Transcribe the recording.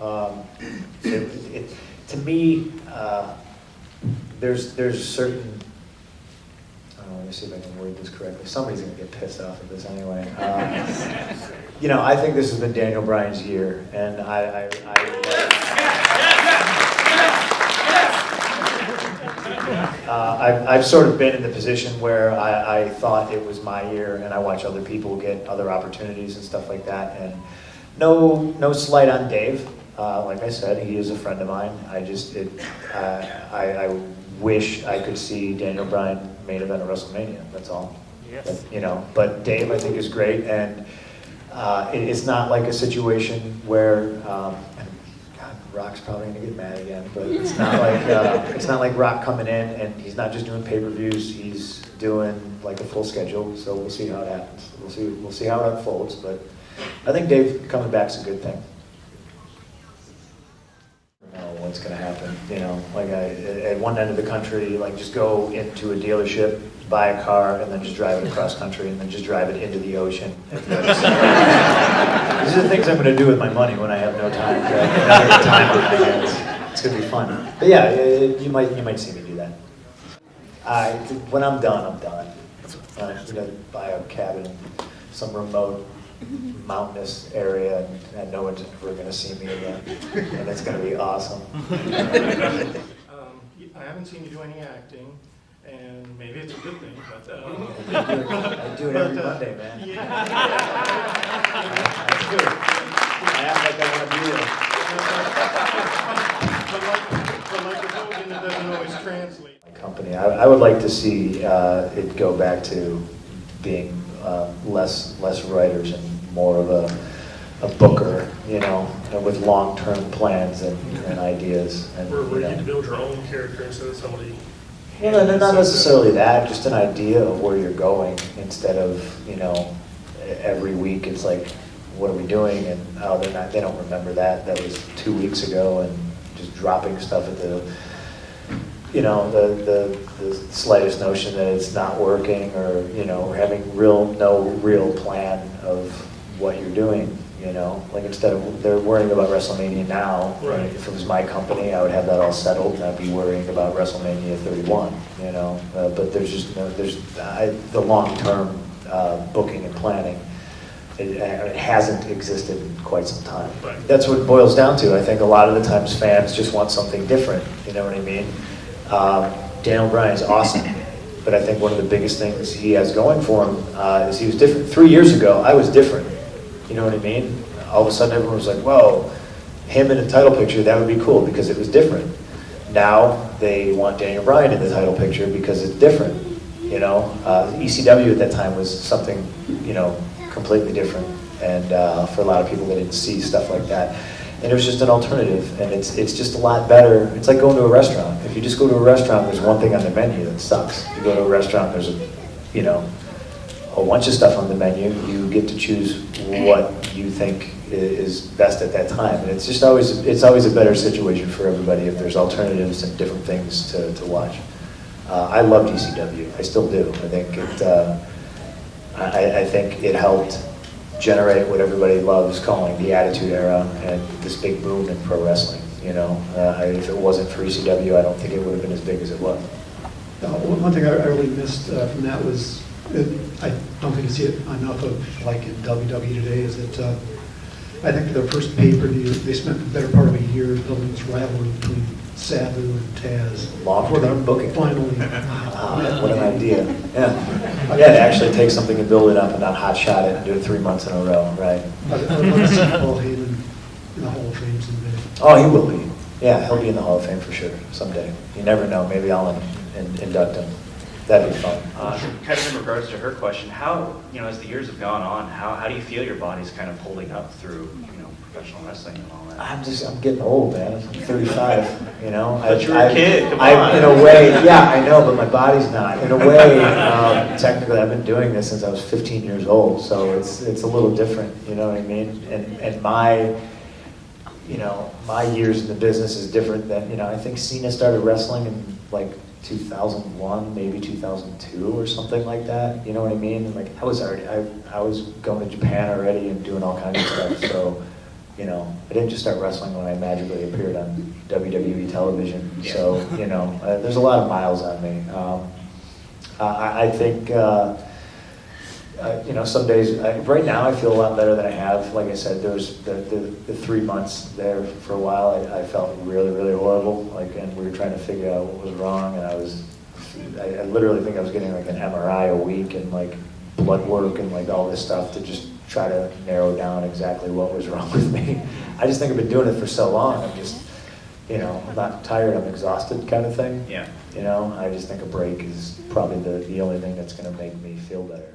To me, there's certain, let me see if I can word this correctly. Somebody's going to get pissed off at this anyway. You know, I think this has been Daniel Bryan's year, and I've sort of been in the position where I thought it was my year, and I watch other people get other opportunities and stuff like that. And no slight on Dave. Like I said, he is a friend of mine. I wish I could see Daniel Bryan main event at WrestleMania. That's all. Yes. But, you know, but Dave I think is great, and it's not like a situation where. God, Rock's probably gonna get mad again, but it's not like Rock coming in and he's not just doing pay-per-views. He's doing like a full schedule. So we'll see how it happens. We'll see how it unfolds. But I think Dave coming back is a good thing. What's going to happen, you know, like at one end of the country, like just go into a dealership, buy a car, and then just drive it across country, and then just drive it into the ocean. These are the things I'm going to do with my money when I have no time. Time on my hands. It's going to be fun. But yeah, you might see me do that. When I'm done, I'm done. I'm going to buy a cabin in some remote mountainous area, and no one's ever going to see me again, and it's going to be awesome. I haven't seen you do any acting, and maybe it's a good thing, but I do it every Monday, man. Yeah. I do. I act like I want to do it. But like the Hogan, it doesn't always translate. My company, I would like to see it go back to being less writers and more of a booker, you know, with long-term plans and ideas. And, where you can build your own character instead of somebody. Well, not necessarily that, just an idea of where you're going instead of, you know, every week it's like, what are we doing? And oh, they don't remember that. That was 2 weeks ago, and just dropping stuff at the, you know, the slightest notion that it's not working, or, you know, having no real plan of what you're doing, you know. Like instead of, they're worrying about WrestleMania now. Right. If it was my company, I would have that all settled, and I'd be worrying about WrestleMania 31, you know. But there's just no, the long-term booking and planning. It hasn't existed in quite some time. Right. That's what it boils down to. I think a lot of the times fans just want something different, you know what I mean? Daniel Bryan is awesome, but I think one of the biggest things he has going for him is he was different. 3 years ago, I was different, you know what I mean? All of a sudden everyone was like, whoa, him in a title picture, that would be cool because it was different. Now they want Daniel Bryan in the title picture because it's different, you know? ECW at that time was something, you know, completely different, and for a lot of people that didn't see stuff like that. And it was just an alternative, and it's just a lot better. It's like going to a restaurant. If you just go to a restaurant, there's one thing on the menu that sucks. You go to a restaurant, there's a whole bunch of stuff on the menu. You get to choose what you think is best at that time, and it's always a better situation for everybody if there's alternatives and different things to watch. I loved ECW. I still do. I think it helped generate what everybody loves calling the Attitude Era and this big boom in pro wrestling. You know, if it wasn't for ECW, I don't think it would have been as big as it was. One thing I really missed from that was, I don't think you see it enough of, like in WWE today, is that I think their first pay-per-view, they spent the better part of a year building this rivalry between Sabu and Taz. Long-term booking. Finally. What an idea. Yeah, to actually take something and build it up and not hotshot it and do it 3 months in a row, right? I'd love to see Paul Heyman in the Hall of Fame someday. Oh, he will be. Yeah, he'll be in the Hall of Fame for sure, someday. You never know, maybe I'll induct him. That'd be fun. Kind of in regards to her question, how, you know, as the years have gone on, how do you feel your body's kind of holding up through, you know, professional wrestling and all that? I'm getting old, man. I'm 35, you know. But you're a kid, come on. In a way, yeah, I know, but my body's not. In a way, technically, I've been doing this since I was 15 years old, so it's a little different, you know what I mean? And my years in the business is different than, you know, I think Cena started wrestling in like 2001, maybe 2002 or something like that. You know what I mean? Like I was going to Japan already and doing all kinds of stuff. So you know, I didn't just start wrestling when I magically appeared on WWE television. Yeah. So, you know, there's a lot of miles on me. I think, you know, some days, right now I feel a lot better than I have. Like I said, there's the 3 months there for a while, I felt really, really horrible. Like, and we were trying to figure out what was wrong, and I literally think I was getting like an MRI a week and like blood work and like all this stuff to just try to narrow down exactly what was wrong with me. I just think I've been doing it for so long. I'm just, you know, I'm not tired, I'm exhausted kind of thing. Yeah. You know, I just think a break is probably the only thing that's going to make me feel better.